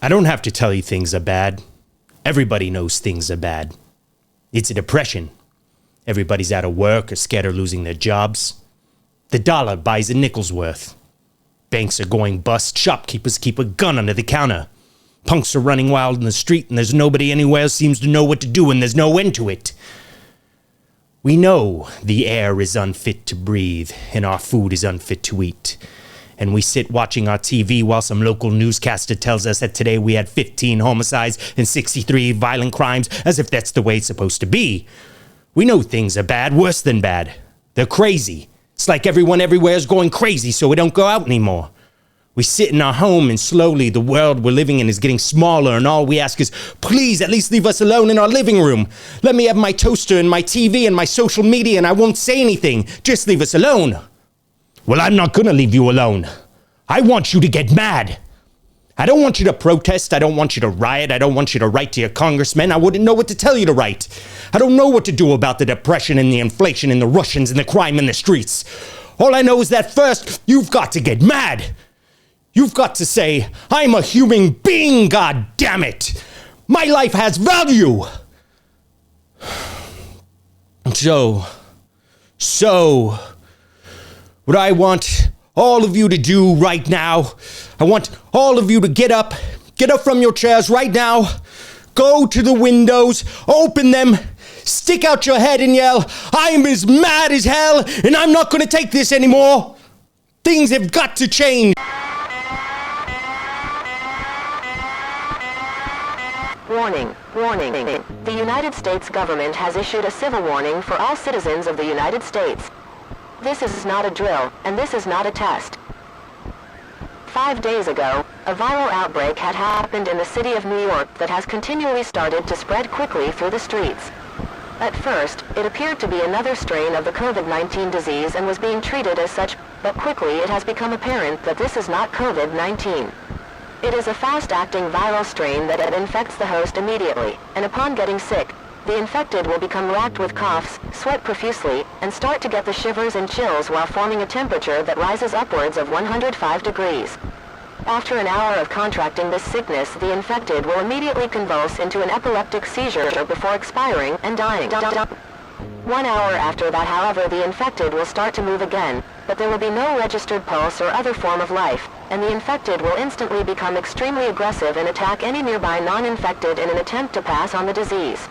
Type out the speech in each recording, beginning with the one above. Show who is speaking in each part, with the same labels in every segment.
Speaker 1: I don't have to tell you things are bad. Everybody knows things are bad. It's a depression. Everybody's out of work or scared of losing their jobs. The dollar buys a nickel's worth. Banks are going bust. Shopkeepers keep a gun under the counter. Punks are running wild in the street, and there's nobody anywhere seems to know what to do, and there's no end to it. We know the air is unfit to breathe, and our food is unfit to eat. And we sit watching our TV while some local newscaster tells us that today we had 15 homicides and 63 violent crimes, as if that's the way it's supposed to be. We know things are bad, worse than bad. They're crazy. It's like everyone everywhere is going crazy, so we don't go out anymore. We sit in our home, and slowly the world we're living in is getting smaller, and all we ask is, please at least leave us alone in our living room. Let me have my toaster and my TV and my social media, and I won't say anything. Just leave us alone. Well, I'm not gonna leave you alone. I want you to get mad. I don't want you to protest. I don't want you to riot. I don't want you to write to your congressman. I wouldn't know what to tell you to write. I don't know what to do about the depression and the inflation and the Russians and the crime in the streets. All I know is that first, you've got to get mad. You've got to say, I'm a human being, God damn it. My life has value. So, what I want all of you to do right now, I want all of you to get up from your chairs right now, go to the windows, open them, stick out your head and yell, I'm as mad as hell, and I'm not going to take this anymore. Things have got to change.
Speaker 2: Warning, warning. The United States government has issued a civil warning for all citizens of the United States. This is not a drill, and this is not a test. 5 days ago, a viral outbreak had happened in the city of New York that has continually started to spread quickly through the streets. At first, it appeared to be another strain of the COVID-19 disease and was being treated as such, but quickly it has become apparent that this is not COVID-19. It is a fast-acting viral strain that infects the host immediately, and upon getting sick, the infected will become racked with coughs, sweat profusely, and start to get the shivers and chills while forming a temperature that rises upwards of 105 degrees. After an hour of contracting this sickness, the infected will immediately convulse into an epileptic seizure before expiring and dying. 1 hour after that, however, the infected will start to move again, but there will be no registered pulse or other form of life, and the infected will instantly become extremely aggressive and attack any nearby non-infected in an attempt to pass on the disease.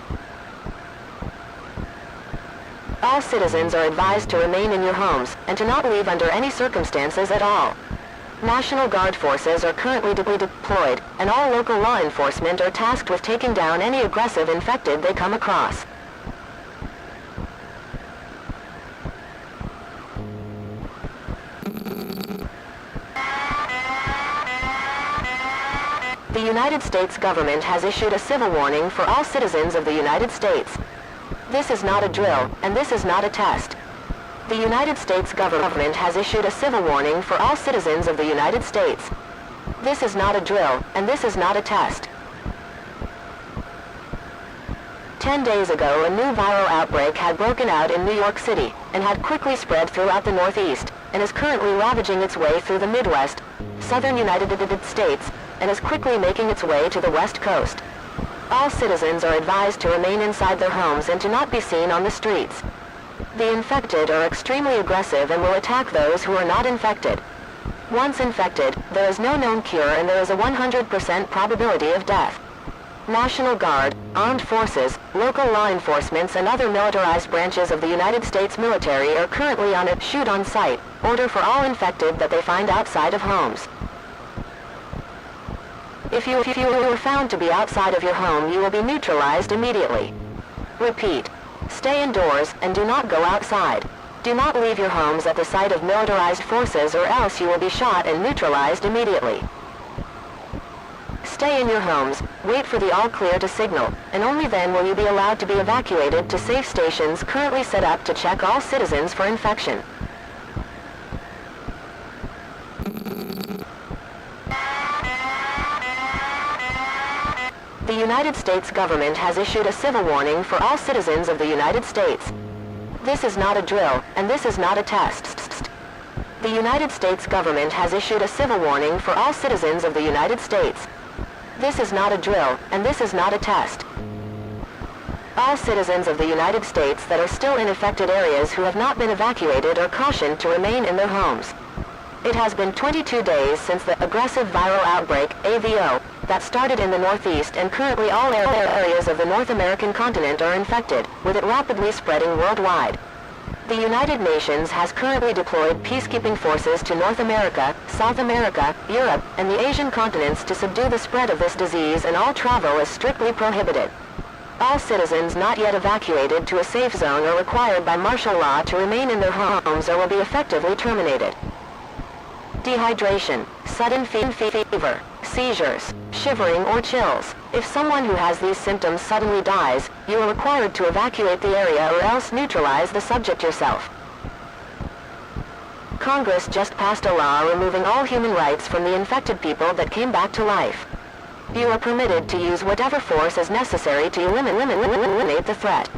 Speaker 2: All citizens are advised to remain in your homes, and to not leave under any circumstances at all. National Guard forces are currently deployed, and all local law enforcement are tasked with taking down any aggressive infected they come across. The United States government has issued a civil warning for all citizens of the United States. This is not a drill, and this is not a test. The United States government has issued a civil warning for all citizens of the United States. This is not a drill, and this is not a test. 10 days ago, a new viral outbreak had broken out in New York City, and had quickly spread throughout the Northeast, and is currently ravaging its way through the Midwest, southern United States, and is quickly making its way to the West Coast. All citizens are advised to remain inside their homes and to not be seen on the streets. The infected are extremely aggressive and will attack those who are not infected. Once infected, there is no known cure and there is a 100% probability of death. National Guard, armed forces, local law enforcements and other militarized branches of the United States military are currently on a shoot-on-sight order for all infected that they find outside of homes. If you are found to be outside of your home, you will be neutralized immediately. Repeat. Stay indoors and do not go outside. Do not leave your homes at the sight of militarized forces or else you will be shot and neutralized immediately. Stay in your homes, wait for the all clear to signal, and only then will you be allowed to be evacuated to safe stations currently set up to check all citizens for infection. The United States government has issued a civil warning for all citizens of the United States. This is not a drill, and this is not a test. The United States government has issued a civil warning for all citizens of the United States. This is not a drill, and this is not a test. All citizens of the United States that are still in affected areas who have not been evacuated are cautioned to remain in their homes. It has been 22 days since the aggressive viral outbreak, AVO, that started in the Northeast, and currently all areas of the North American continent are infected, with it rapidly spreading worldwide. The United Nations has currently deployed peacekeeping forces to North America, South America, Europe, and the Asian continents to subdue the spread of this disease, and all travel is strictly prohibited. All citizens not yet evacuated to a safe zone are required by martial law to remain in their homes or will be effectively terminated. Dehydration, sudden fever, seizures, shivering or chills. If someone who has these symptoms suddenly dies, you are required to evacuate the area or else neutralize the subject yourself. Congress just passed a law removing all human rights from the infected people that came back to life. You are permitted to use whatever force is necessary to eliminate the threat.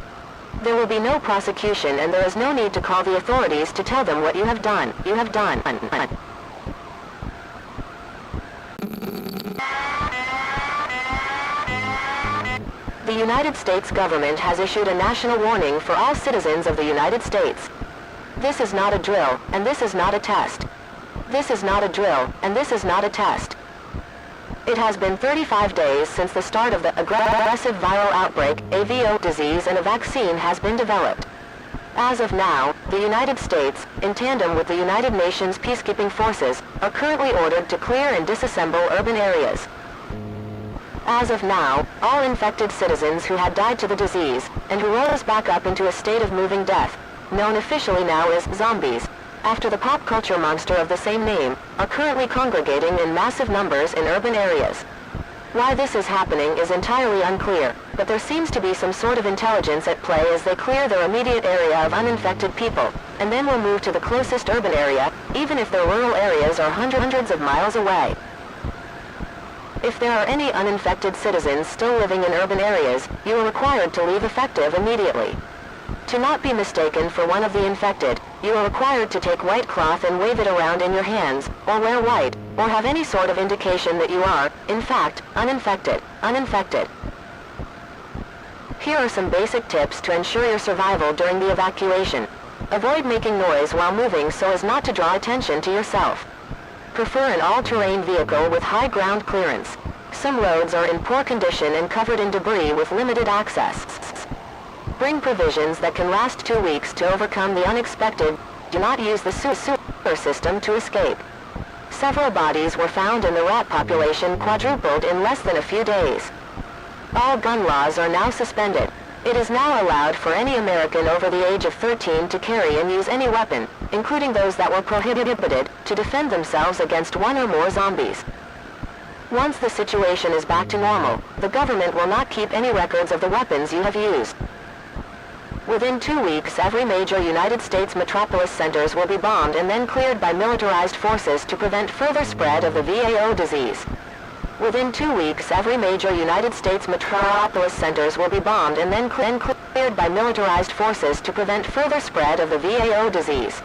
Speaker 2: There will be no prosecution, and there is no need to call the authorities to tell them what you have done. You have done. The United States government has issued a national warning for all citizens of the United States. This is not a drill, and this is not a test. This is not a drill, and this is not a test. It has been 35 days since the start of the aggressive viral outbreak, AVO disease, and a vaccine has been developed. As of now, the United States, in tandem with the United Nations peacekeeping forces, are currently ordered to clear and disassemble urban areas. As of now, all infected citizens who had died to the disease, and who rose back up into a state of moving death, known officially now as zombies, after the pop culture monster of the same name, are currently congregating in massive numbers in urban areas. Why this is happening is entirely unclear, but there seems to be some sort of intelligence at play as they clear their immediate area of uninfected people, and then will move to the closest urban area, even if their rural areas are hundreds of miles away. If there are any uninfected citizens still living in urban areas, you are required to leave effective immediately. To not be mistaken for one of the infected, you are required to take white cloth and wave it around in your hands, or wear white, or have any sort of indication that you are, in fact, uninfected. Here are some basic tips to ensure your survival during the evacuation. Avoid making noise while moving so as not to draw attention to yourself. Prefer an all-terrain vehicle with high ground clearance. Some roads are in poor condition and covered in debris with limited access. Bring provisions that can last 2 weeks to overcome the unexpected. Do not use the sewer system to escape. Several bodies were found and the rat population quadrupled in less than a few days. All gun laws are now suspended. It is now allowed for any American over the age of 13 to carry and use any weapon, including those that were prohibited, to defend themselves against one or more zombies. Once the situation is back to normal, the government will not keep any records of the weapons you have used. Within 2 weeks, every major United States metropolis centers will be bombed and then cleared by militarized forces to prevent further spread of the VAO disease. Within 2 weeks, every major United States metropolis centers will be bombed and then cleared by militarized forces to prevent further spread of the VAO disease.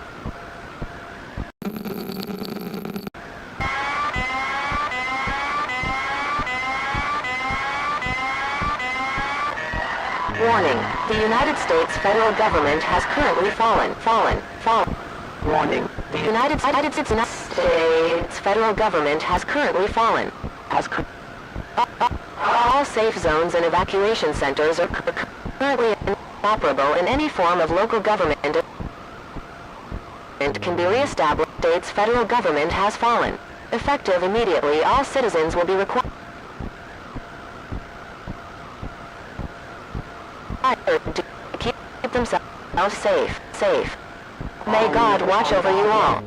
Speaker 2: Warning, the United States federal government has currently fallen. Warning, the United States federal government has currently fallen. All safe zones and evacuation centers are currently inoperable, and any form of local government can be reestablished. States federal government has fallen. Effective immediately, all citizens will be required to keep themselves safe. May God watch over you all.